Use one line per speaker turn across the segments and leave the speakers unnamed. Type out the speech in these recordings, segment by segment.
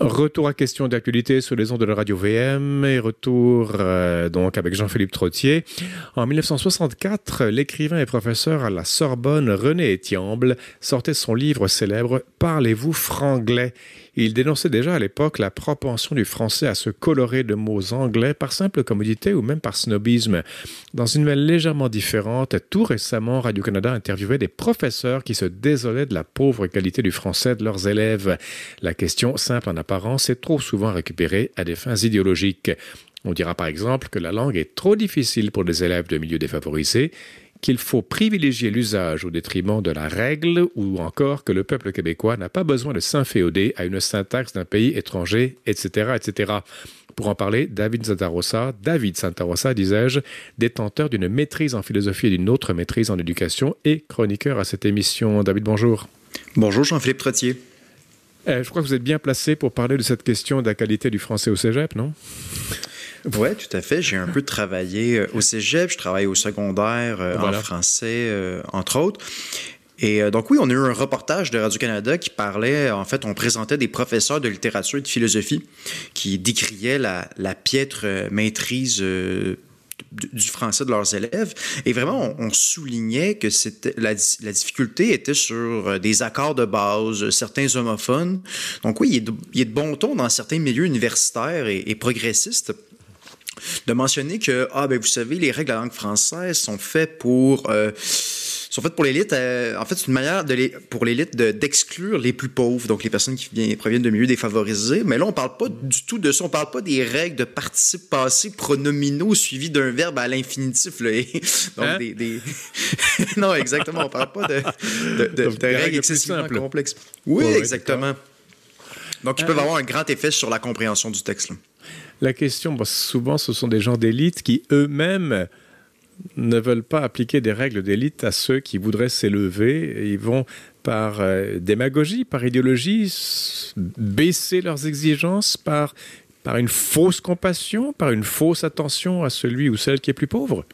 Retour à questions d'actualité sur les ondes de la radio VM et retour donc avec Jean-Philippe Trottier. En 1964, l'écrivain et professeur à la Sorbonne René Etiamble sortait son livre célèbre « Parlez-vous franglais ». Il dénonçait déjà à l'époque la propension du français à se colorer de mots anglais par simple commodité ou même par snobisme. Dans une veine légèrement différente, tout récemment, Radio-Canada interviewait des professeurs qui se désolaient de la pauvre qualité du français de leurs élèves. La question, simple en apparence, est trop souvent récupérée à des fins idéologiques. On dira par exemple que la langue est trop difficile pour des élèves de milieux défavorisés, qu'il faut privilégier l'usage au détriment de la règle, ou encore que le peuple québécois n'a pas besoin de s'inféoder à une syntaxe d'un pays étranger, etc., etc. Pour en parler, David Santarossa, disais-je, détenteur d'une maîtrise en philosophie et d'une autre maîtrise en éducation et chroniqueur à cette émission. David, bonjour.
Bonjour, Jean-Philippe Trottier.
Je crois que vous êtes bien placé pour parler de cette question de la qualité du français au cégep, non?
Oui, tout à fait. J'ai un peu travaillé au cégep, je travaille au secondaire en français, entre autres. Et donc oui, on a eu un reportage de Radio-Canada qui parlait, en fait, on présentait des professeurs de littérature et de philosophie qui décriaient la piètre maîtrise du français de leurs élèves. Et vraiment, on soulignait que la difficulté était sur des accords de base, certains homophones. Donc oui, il est de bon ton dans certains milieux universitaires et progressistes de mentionner que, vous savez, les règles de la langue française sont faites pour l'élite. En fait, c'est une manière pour l'élite d'exclure les plus pauvres, donc les personnes qui proviennent de milieux défavorisés. Mais là, on parle pas du tout de ça. On parle pas des règles de participe passé pronominaux suivis d'un verbe à l'infinitif. Là. Donc, non, exactement. On parle pas de règles excessivement complexes. Oui, exactement. Donc, ils peuvent avoir un grand effet sur la compréhension du texte. Là.
La question, souvent, ce sont des gens d'élite qui, eux-mêmes, ne veulent pas appliquer des règles d'élite à ceux qui voudraient s'élever. Ils vont, par démagogie, par idéologie, baisser leurs exigences, par une fausse compassion, par une fausse attention à celui ou celle qui est plus pauvre.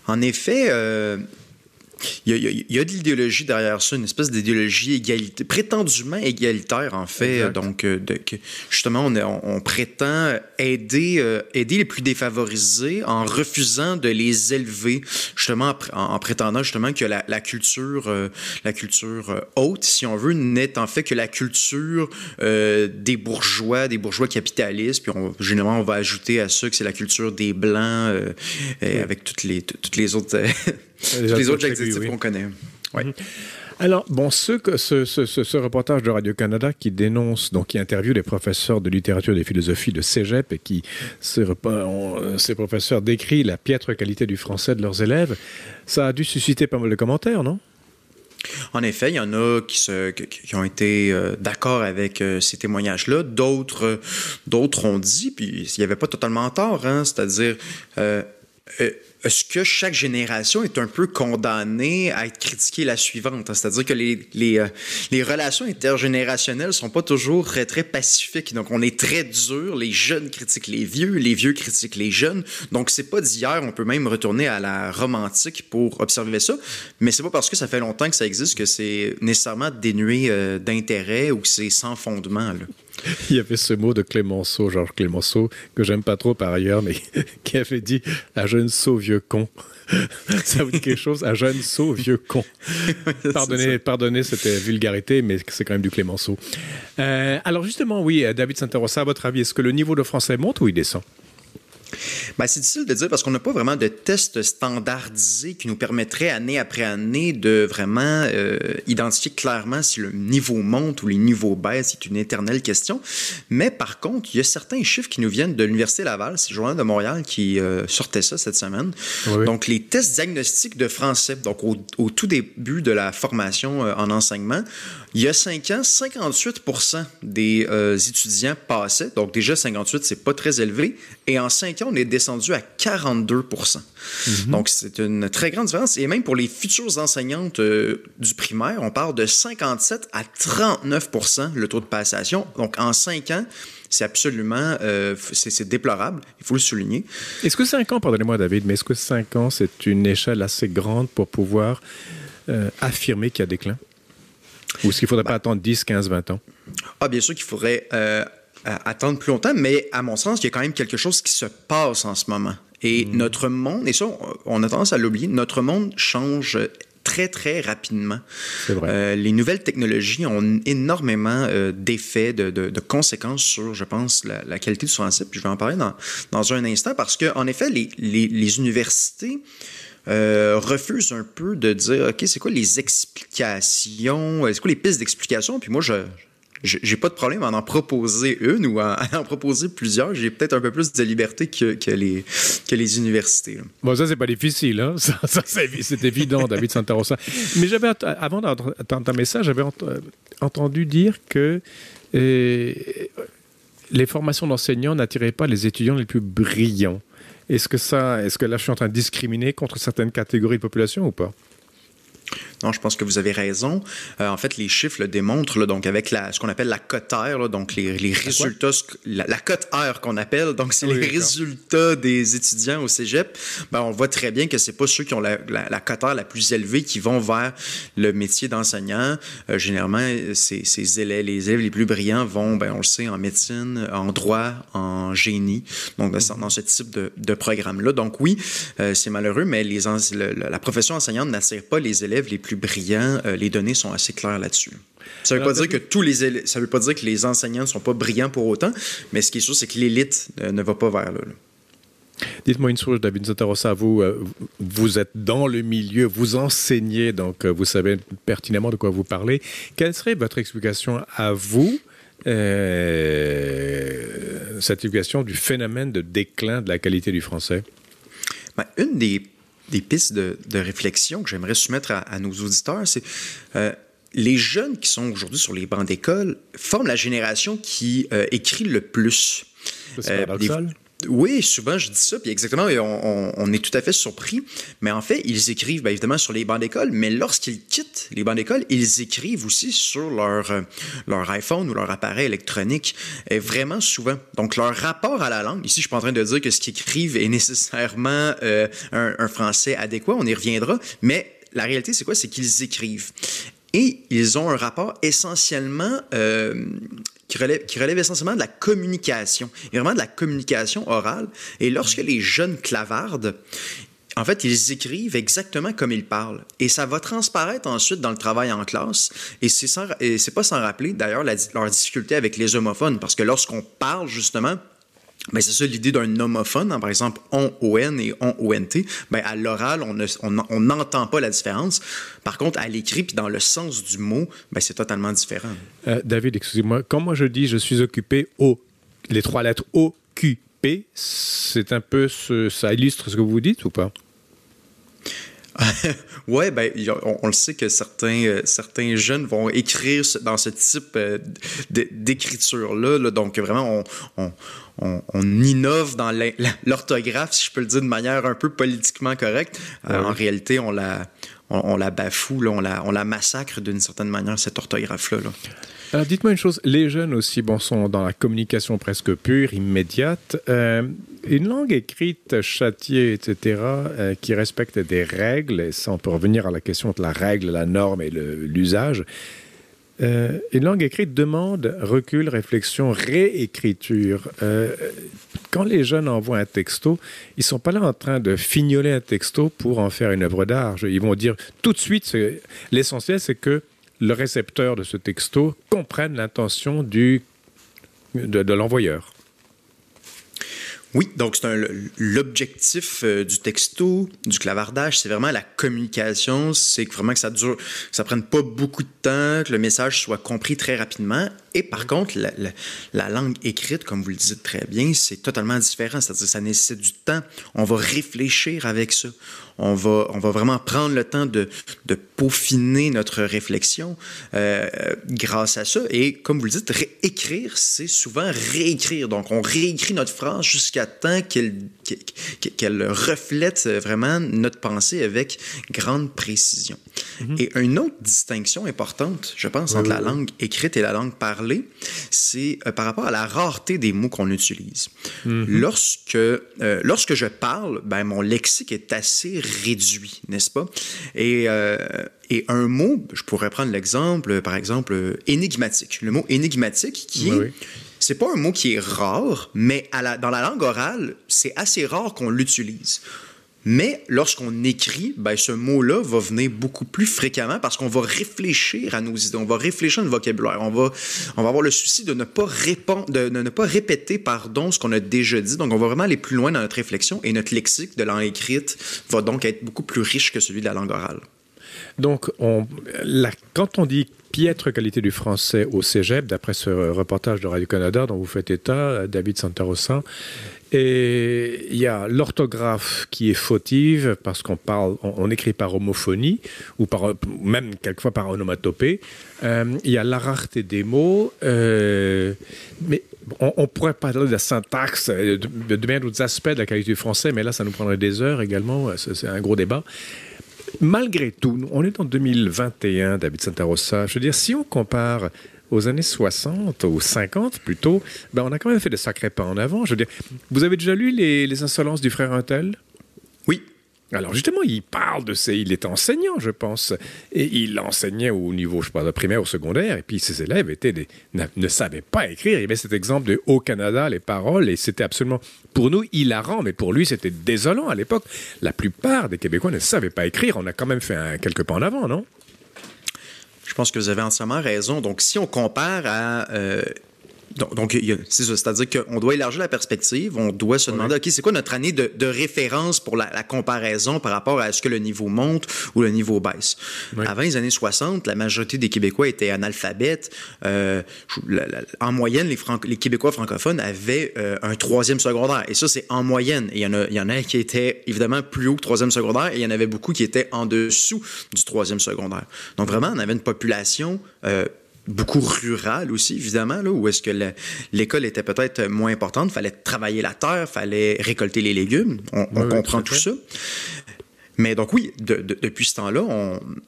En effet, il y a de l'idéologie derrière ça, une espèce d'idéologie prétendument égalitaire, en fait. Exact. Donc, justement, on prétend aider les plus défavorisés en refusant de les élever, justement, en prétendant justement que la culture haute, si on veut, n'est en fait que la culture des bourgeois capitalistes. Puis, généralement, on va ajouter à ça que c'est la culture des Blancs, avec toutes les autres... les autres adjectifs qu'on connaît. Ouais.
Alors, ce reportage de Radio-Canada qui dénonce, donc qui interviewe les professeurs de littérature et de philosophie de cégep et qui, ces professeurs décrivent la piètre qualité du français de leurs élèves, ça a dû susciter pas mal de commentaires, non?
En effet, il y en a qui ont été d'accord avec ces témoignages-là. D'autres ont dit, puis il n'y avait pas totalement tort, hein, c'est-à-dire... est-ce que chaque génération est un peu condamnée à être critiquée la suivante? C'est-à-dire que les relations intergénérationnelles sont pas toujours très, très pacifiques. Donc, on est très dur. Les jeunes critiquent les vieux critiquent les jeunes. Donc, c'est pas d'hier. On peut même retourner à la Rome antique pour observer ça. Mais c'est pas parce que ça fait longtemps que ça existe que c'est nécessairement dénué d'intérêt ou que c'est sans fondement, là.
Il y avait ce mot de Clémenceau, Georges Clémenceau, que j'aime pas trop par ailleurs, mais qui avait dit « à jeune sot, vieux con ». Ça vous dit quelque chose? À jeune sot, vieux con. Pardonnez cette vulgarité, mais c'est quand même du Clémenceau. Alors justement, oui, David Santarossa, à votre avis, est-ce que le niveau de français monte ou il descend?
C'est difficile de dire parce qu'on n'a pas vraiment de tests standardisés qui nous permettraient année après année de vraiment identifier clairement si le niveau monte ou les niveaux baissent. C'est une éternelle question. Mais par contre, il y a certains chiffres qui nous viennent de l'Université Laval. C'est le Journal de Montréal qui sortait ça cette semaine. Oui. Donc, les tests diagnostiques de français, donc au tout début de la formation en enseignement, il y a 5 ans, 58% des étudiants passaient. Donc, déjà, 58, c'est pas très élevé. Et en 5 ans, on est descendu à 42%. Mm-hmm. Donc, c'est une très grande différence. Et même pour les futures enseignantes du primaire, on parle de 57 à 39% le taux de passation. Donc, en 5 ans, c'est absolument... c'est déplorable, il faut le souligner.
Est-ce que 5 ans, pardonnez-moi David, mais est-ce que 5 ans, c'est une échelle assez grande pour pouvoir affirmer qu'il y a déclin? Ou est-ce qu'il ne faudrait pas attendre 10, 15, 20 ans?
Ah, bien sûr qu'il faudrait attendre plus longtemps, mais à mon sens, il y a quand même quelque chose qui se passe en ce moment. Et notre monde, et ça, on a tendance à l'oublier, notre monde change très, très rapidement.
C'est vrai.
Les nouvelles technologies ont énormément d'effets, de conséquences sur, je pense, la qualité du français. Puis je vais en parler dans un instant parce qu'en effet, les universités refusent un peu de dire, OK, c'est quoi les explications, c'est quoi les pistes d'explication? Puis moi, j'ai pas de problème à en proposer une ou à en proposer plusieurs. J'ai peut-être un peu plus de liberté que les universités. Là.
Bon, ça, c'est pas difficile. Hein? Ça c'est évident, David Santa Rosa. Mais avant d'entendre un message, j'avais entendu dire que les formations d'enseignants n'attiraient pas les étudiants les plus brillants. Est-ce que là, je suis en train de discriminer contre certaines catégories de population ou pas?
Non, je pense que vous avez raison. En fait, les chiffres le démontrent, là, donc avec ce qu'on appelle la cote R, là, donc les résultats, la cote R qu'on appelle, donc c'est les résultats des étudiants au cégep. Ben, on voit très bien que c'est pas ceux qui ont la cote R la plus élevée qui vont vers le métier d'enseignant. Généralement, les élèves les plus brillants vont, ben, on le sait, en médecine, en droit, en génie, donc dans ce type de programme-là. Donc oui, c'est malheureux, mais la profession enseignante n'attire pas les élèves les plus brillants. Les données sont assez claires là-dessus. Ça ne veut pas dire que ça veut pas dire que les enseignants ne sont pas brillants pour autant, mais ce qui est sûr, c'est que l'élite ne va pas vers là.
Dites-moi une chose, David Santa Rosa, vous êtes dans le milieu, vous enseignez, donc vous savez pertinemment de quoi vous parlez. Quelle serait votre explication à vous, cette explication du phénomène de déclin de la qualité du français?
Ben, une des pistes de réflexion que j'aimerais soumettre à nos auditeurs, c'est les jeunes qui sont aujourd'hui sur les bancs d'école forment la génération qui écrit le plus.
C'est paradoxal.
Oui, souvent je dis ça, puis exactement, on est tout à fait surpris. Mais en fait, ils écrivent bien évidemment sur les bancs d'école, mais lorsqu'ils quittent les bancs d'école, ils écrivent aussi sur leur iPhone ou leur appareil électronique, vraiment souvent. Donc leur rapport à la langue, ici je suis pas en train de dire que ce qu'ils écrivent est nécessairement un français adéquat, on y reviendra, mais la réalité c'est quoi? C'est qu'ils écrivent. Et ils ont un rapport essentiellement... qui relève essentiellement de la communication, et vraiment de la communication orale. Et lorsque les jeunes clavardent, en fait, ils écrivent exactement comme ils parlent. Et ça va transparaître ensuite dans le travail en classe. Et c'est pas sans rappeler, d'ailleurs, leur difficulté avec les homophones, parce que lorsqu'on parle, justement, ben c'est ça l'idée d'un homophone, hein, par exemple on-on et on-ont. Ben à l'oral, on n'entend pas la différence. Par contre, à l'écrit, puis dans le sens du mot, ben c'est totalement différent.
David, excusez-moi, quand moi je dis je suis occupé, les trois lettres occupé, c'est un peu ça illustre ce que vous dites ou pas?
Oui, ben, on le sait que certains jeunes vont écrire dans ce type d'écriture-là. Là, donc, vraiment, on innove dans l'orthographe, si je peux le dire de manière un peu politiquement correcte. En réalité, on la bafoue, là, on la massacre d'une certaine manière, cette orthographe-là. Là.
Alors, dites-moi une chose, les jeunes aussi sont dans la communication presque pure, immédiate. Une langue écrite, châtiée, etc., qui respecte des règles, et ça on peut revenir à la question de la règle, la norme et l'usage. Une langue écrite demande recul, réflexion, réécriture. Quand les jeunes envoient un texto, ils ne sont pas là en train de fignoler un texto pour en faire une œuvre d'art. Ils vont dire tout de suite, l'essentiel c'est que le récepteur de ce texto comprenne l'intention de l'envoyeur.
Oui, donc c'est l'objectif du texto, du clavardage, c'est vraiment la communication, c'est vraiment que ça prenne pas beaucoup de temps, que le message soit compris très rapidement. Et par contre, la langue écrite, comme vous le dites très bien, c'est totalement différent. C'est-à-dire que ça nécessite du temps. On va réfléchir avec ça. On va vraiment prendre le temps de peaufiner notre réflexion grâce à ça. Et comme vous le dites, écrire, c'est souvent réécrire. Donc, on réécrit notre phrase jusqu'à temps qu'elle reflète vraiment notre pensée avec grande précision. Mm-hmm. Et une autre distinction importante, je pense, entre la langue écrite et la langue parlée, c'est par rapport à la rareté des mots qu'on utilise. Mm-hmm. Lorsque je parle, ben, mon lexique est assez réduit, n'est-ce pas? Et un mot, je pourrais prendre l'exemple, par exemple, énigmatique. Le mot énigmatique qui est... C'est pas un mot qui est rare, mais dans la langue orale, c'est assez rare qu'on l'utilise. Mais lorsqu'on écrit, ben, ce mot-là va venir beaucoup plus fréquemment parce qu'on va réfléchir à nos idées, on va réfléchir à notre vocabulaire, on va avoir le souci de ne pas répéter ce qu'on a déjà dit. Donc, on va vraiment aller plus loin dans notre réflexion et notre lexique de langue écrite va donc être beaucoup plus riche que celui de la langue orale.
Donc, quand on dit piètre qualité du français au cégep, d'après ce reportage de Radio-Canada dont vous faites état, David Santarossa, et il y a l'orthographe qui est fautive parce on écrit par homophonie ou même quelquefois par onomatopée. Il y a la rareté des mots, mais on pourrait parler de la syntaxe, de bien d'autres aspects de la qualité du français, mais là, ça nous prendrait des heures également. C'est un gros débat. Malgré tout, on est en 2021, David Santarossa. Je veux dire, si on compare aux années 60, ou 50 plutôt, ben on a quand même fait de sacrés pas en avant. Je veux dire, vous avez déjà lu les insolences du frère Untel?
Oui.
Alors justement, il était enseignant, je pense, et il enseignait au niveau, je pense, primaire ou secondaire, et puis ses élèves ne savaient pas écrire. Il y avait cet exemple de Au Canada, les paroles, et c'était absolument, pour nous, hilarant, mais pour lui, c'était désolant à l'époque. La plupart des Québécois ne savaient pas écrire. On a quand même fait quelques pas en avant, non?
Je pense que vous avez entièrement raison. Donc, si on compare à... c'est ça, c'est-à-dire qu'on doit élargir la perspective, on doit se demander, OK, c'est quoi notre année de référence pour la comparaison par rapport à est-ce que le niveau monte ou le niveau baisse? Oui. Avant les années 60, la majorité des Québécois étaient analphabètes. En moyenne, les Québécois francophones avaient un 3e secondaire. Et ça, c'est en moyenne. Et il y en a qui étaient évidemment plus haut que 3e secondaire et il y en avait beaucoup qui étaient en dessous du 3e secondaire. Donc vraiment, on avait une population... beaucoup rural aussi, évidemment, là, où est-ce que l'école était peut-être moins importante. Il fallait travailler la terre, il fallait récolter les légumes. On comprend tout ça. Mais donc oui, depuis ce temps-là,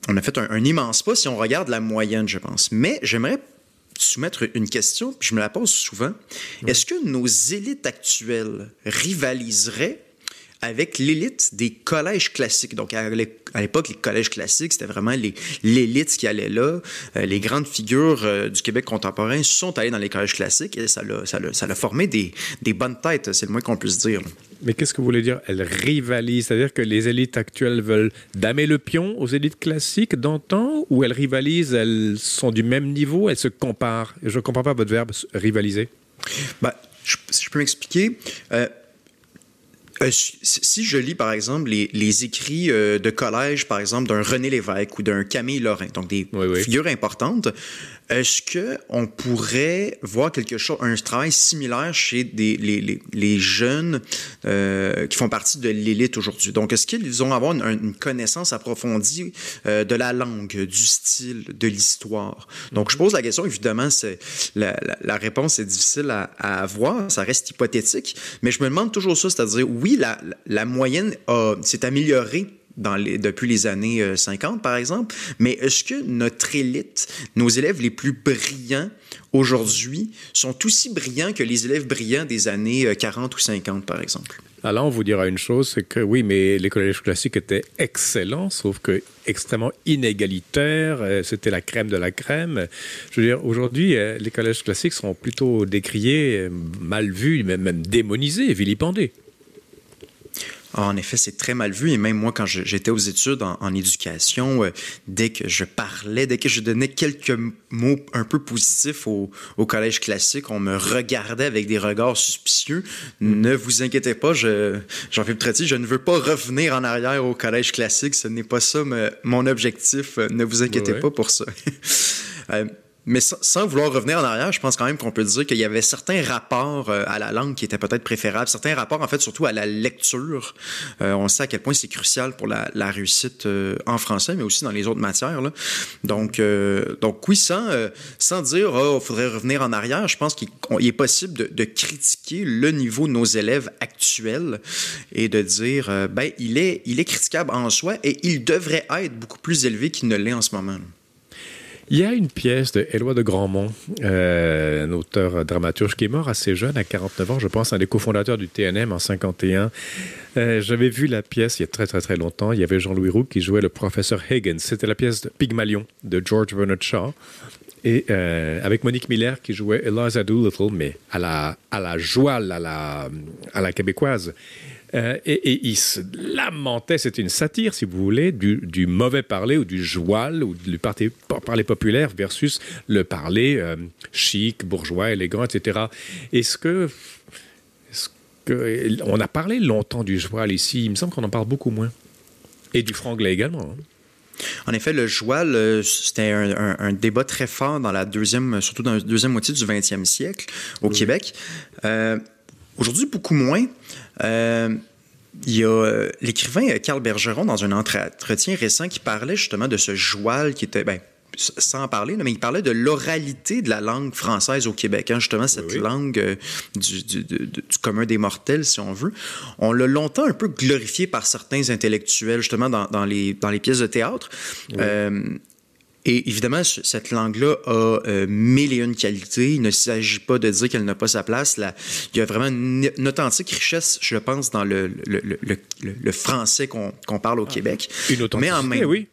on a fait un immense pas si on regarde la moyenne, je pense. Mais j'aimerais soumettre une question, puis je me la pose souvent. Est-ce que nos élites actuelles rivaliseraient avec l'élite des collèges classiques? Donc, à l'époque, les collèges classiques, c'était vraiment l'élite qui allait là. Les grandes figures du Québec contemporain sont allées dans les collèges classiques et ça l'a formé des bonnes têtes, c'est le moins qu'on puisse dire.
Mais qu'est-ce que vous voulez dire? Elles rivalisent, c'est-à-dire que les élites actuelles veulent damer le pion aux élites classiques d'antan, ou elles rivalisent, elles sont du même niveau, elles se comparent? Je ne comprends pas votre verbe, rivaliser.
Si je peux m'expliquer... si je lis, par exemple, les écrits de collège, par exemple, d'un René Lévesque ou d'un Camille Lorrain, donc des figures importantes, est-ce qu'on pourrait voir un travail similaire chez les jeunes qui font partie de l'élite aujourd'hui? Donc, est-ce qu'ils vont avoir une connaissance approfondie de la langue, du style, de l'histoire? Donc, je pose la question, évidemment, la réponse est difficile à avoir, ça reste hypothétique, mais je me demande toujours ça, c'est-à-dire, oui, la moyenne s'est améliorée depuis les années 50, par exemple, mais est-ce que notre élite, nos élèves les plus brillants aujourd'hui, sont aussi brillants que les élèves brillants des années 40 ou 50, par exemple?
Alors, on vous dira une chose, c'est que oui, mais les collèges classiques étaient excellents, sauf que extrêmement inégalitaires, c'était la crème de la crème. Je veux dire, aujourd'hui, les collèges classiques sont plutôt décriés, mal vus, même démonisés, vilipendés.
En effet, c'est très mal vu. Et même moi, quand j'étais aux études en éducation, dès que je donnais quelques mots un peu positifs au collège classique, on me regardait avec des regards suspicieux. Ne vous inquiétez pas, Jean-Philippe Trottier, je ne veux pas revenir en arrière au collège classique. Ce n'est pas ça mon objectif. Ne vous inquiétez pas pour ça. Mais sans vouloir revenir en arrière, je pense quand même qu'on peut dire qu'il y avait certains rapports à la langue qui étaient peut-être préférables, certains rapports en fait surtout à la lecture. On sait à quel point c'est crucial pour la réussite en français, mais aussi dans les autres matières, là. Donc oui, sans dire il faudrait revenir en arrière, je pense qu'il est possible de critiquer le niveau de nos élèves actuels et de dire il est critiquable en soi et il devrait être beaucoup plus élevé qu'il ne l'est en ce moment, là.
Il y a une pièce de Éloi de Grandmont, un auteur dramaturge qui est mort assez jeune, à 49 ans, je pense, un des cofondateurs du TNM en 51. J'avais vu la pièce il y a très très très longtemps. Il y avait Jean-Louis Roux qui jouait le professeur Higgins. C'était la pièce de Pygmalion de George Bernard Shaw. Et avec Monique Miller qui jouait Eliza Doolittle, mais à la jouale, à la québécoise. Et il se lamentait, c'était une satire, si vous voulez, du mauvais parler ou du joual ou du parler populaire versus le parler chic, bourgeois, élégant, etc. Est-ce que on a parlé longtemps du joual ici? Il me semble qu'on en parle beaucoup moins. Et du franglais également. Hein.
En effet, le joual, c'était un débat très fort surtout dans la deuxième moitié du 20e siècle au Québec. Aujourd'hui, beaucoup moins. Il y a l'écrivain Carl Bergeron, dans un entretien récent, qui parlait justement de ce joual qui était... sans en parler, mais il parlait de l'oralité de la langue française au Québec. Hein, justement, cette langue du commun des mortels, si on veut. On l'a longtemps un peu glorifié par certains intellectuels, justement, dans les pièces de théâtre. Oui. Et évidemment, cette langue-là a mille et une qualités. Il ne s'agit pas de dire qu'elle n'a pas sa place. Il y a vraiment une authentique richesse, je pense, dans le français qu'on parle au Québec.
Une authenticité, oui.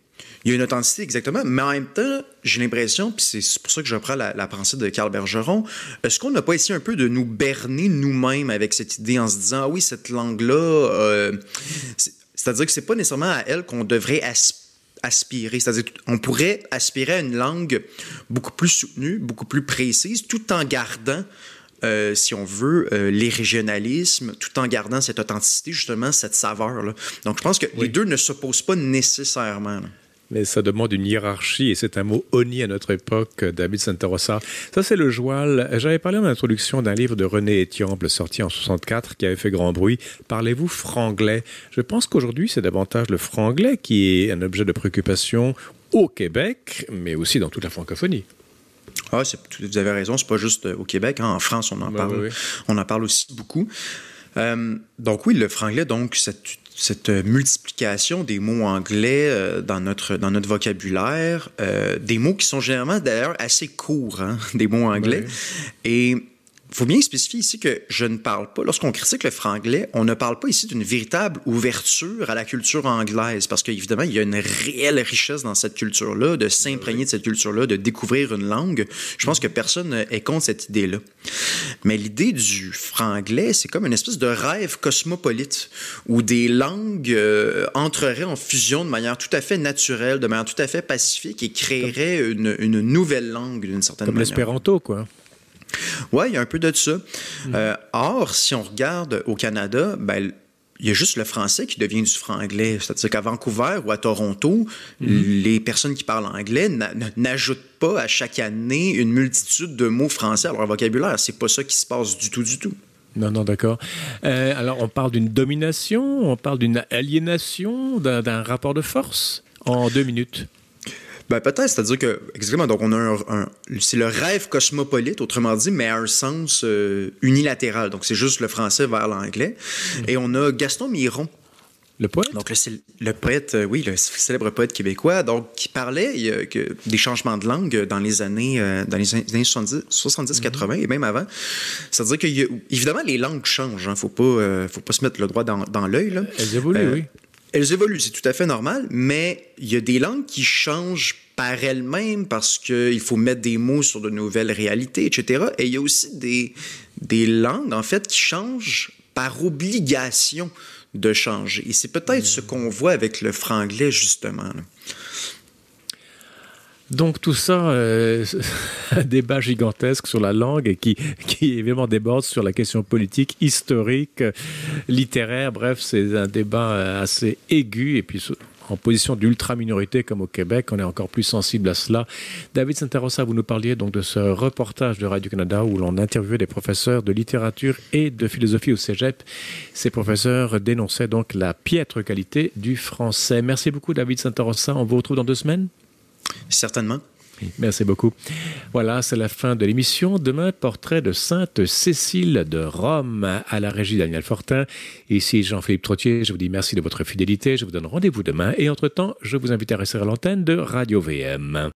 Il y a une authenticité, exactement. Mais en même temps, j'ai l'impression, puis c'est pour ça que je reprends la pensée de Carl Bergeron, est-ce qu'on n'a pas essayé un peu de nous berner nous-mêmes avec cette idée en se disant « Ah oui, cette langue-là... c'est-à-dire que c'est pas nécessairement à elle qu'on devrait aspirer. C'est-à-dire qu'on pourrait aspirer à une langue beaucoup plus soutenue, beaucoup plus précise, tout en gardant, si on veut, les régionalismes, tout en gardant cette authenticité, justement, cette saveur-là. Donc, je pense que les deux ne s'opposent pas nécessairement. Là.
Mais ça demande une hiérarchie, et c'est un mot honni à notre époque, David Santa Rosa. Ça, c'est le joual. J'avais parlé en introduction d'un livre de René Étiamble, sorti en 64, qui avait fait grand bruit. Parlez-vous franglais? Je pense qu'aujourd'hui, c'est davantage le franglais qui est un objet de préoccupation au Québec, mais aussi dans toute la francophonie.
Ah, vous avez raison, c'est pas juste au Québec. Hein. En France, on en parle. Oui. On en parle aussi beaucoup. Donc oui, le franglais, donc cette multiplication des mots anglais dans notre vocabulaire, des mots qui sont généralement d'ailleurs assez courts, hein, des mots anglais. Oui. Et il faut bien spécifier ici que je ne parle pas, lorsqu'on critique le franglais, on ne parle pas ici d'une véritable ouverture à la culture anglaise, parce qu'évidemment, il y a une réelle richesse dans cette culture-là, de s'imprégner de cette culture-là, de découvrir une langue. Je pense que personne est contre cette idée-là. Mais l'idée du franglais, c'est comme une espèce de rêve cosmopolite, où des langues entreraient en fusion de manière tout à fait naturelle, de manière tout à fait pacifique, et créeraient une nouvelle langue d'une certaine manière.
Comme l'espéranto, quoi.
Oui, il y a un peu de ça. Or, si on regarde au Canada, il y a juste le français qui devient du franglais. C'est-à-dire qu'à Vancouver ou à Toronto, les personnes qui parlent anglais n'ajoutent pas à chaque année une multitude de mots français à leur vocabulaire. C'est pas ça qui se passe du tout.
Non, d'accord. Alors, on parle d'une domination, on parle d'une aliénation, d'un rapport de force en 2 minutes.
Peut-être, c'est-à-dire que, exactement, donc on a c'est le rêve cosmopolite, autrement dit, mais à un sens unilatéral. Donc, c'est juste le français vers l'anglais. Et on a Gaston Miron.
Le poète?
Donc, le poète, oui, le célèbre poète québécois, donc, qui parlait des changements de langue dans les années 70-80 et même avant. C'est-à-dire qu'évidemment, les langues changent. Hein, faut pas se mettre le doigt dans l'œil. Là.
Elles évoluent, oui.
Elles évoluent, c'est tout à fait normal, mais il y a des langues qui changent par elles-mêmes parce qu'il faut mettre des mots sur de nouvelles réalités, etc. Et il y a aussi des langues, en fait, qui changent par obligation de changer. Et c'est peut-être ce qu'on voit avec le franglais, justement. Là.
Donc tout ça, un débat gigantesque sur la langue et qui évidemment déborde sur la question politique, historique, littéraire. Bref, c'est un débat assez aigu et puis en position d'ultra-minorité comme au Québec, on est encore plus sensible à cela. David Santa Rosa, vous nous parliez donc de ce reportage de Radio-Canada où l'on interviewait des professeurs de littérature et de philosophie au Cégep. Ces professeurs dénonçaient donc la piètre qualité du français. Merci beaucoup David Santa Rosa, on vous retrouve dans 2 semaines.
Certainement.
Merci beaucoup. Voilà, c'est la fin de l'émission. Demain, portrait de Sainte Cécile de Rome à la régie Daniel Fortin. Ici Jean-Philippe Trottier, je vous dis merci de votre fidélité. Je vous donne rendez-vous demain et entre-temps, je vous invite à rester à l'antenne de Radio VM.